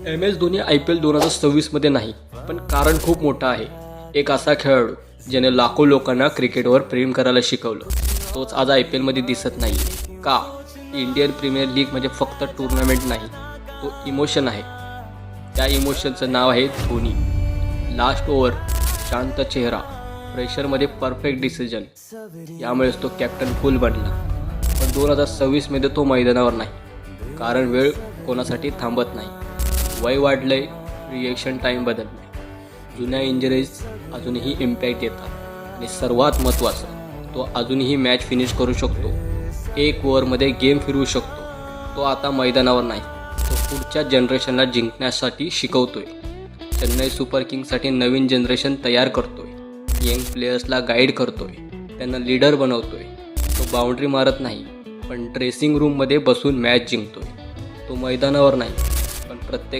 MS Dhoni IPL 2026मध्ये नाही, पण कारण खूप मोठं आहे. एक असा खेळाडू ज्याने लाखो लोकांना क्रिकेटवर प्रेम करायला शिकवलं, तोच आज IPL मध्ये दिसत नाही. का? इंडियन प्रीमियर लीग म्हणजे फक्त टुर्नामेंट नाही, तो इमोशन आहे. त्या इमोशनचं नाव आहे धोनी. लास्ट ओव्हर, शांत चेहरा, प्रेशरमध्ये परफेक्ट डिसिजन, यामुळेच तो कॅप्टन कूल बनला. पण 2026मध्ये तो मैदानावर नाही, कारण वेळ कोणासाठी थांबत नाही. वय वाढलंय, रिएक्शन टाईम बदललाय, जुन्या इंजरीज अजूनही इम्पॅक्ट येतात आणि सर्वात महत्त्वाचं, तो अजूनही मॅच फिनिश करू शकतो. एक ओव्हरमध्ये गेम फिरवू शकतो. तो आता मैदानावर नाही, तो पुढच्या जनरेशनला जिंकण्यासाठी शिकवतोय. चेन्नई सुपर किंग्ससाठी नवीन जनरेशन तयार करतोय. यंग प्लेयर्सला गाईड करतोय, त्यांना लीडर बनवतोय. तो बाउंड्री मारत नाही, पण ड्रेसिंग रूममध्ये बसून मॅच जिंकतोय. तो मैदानावर नाही, पण प्रत्येक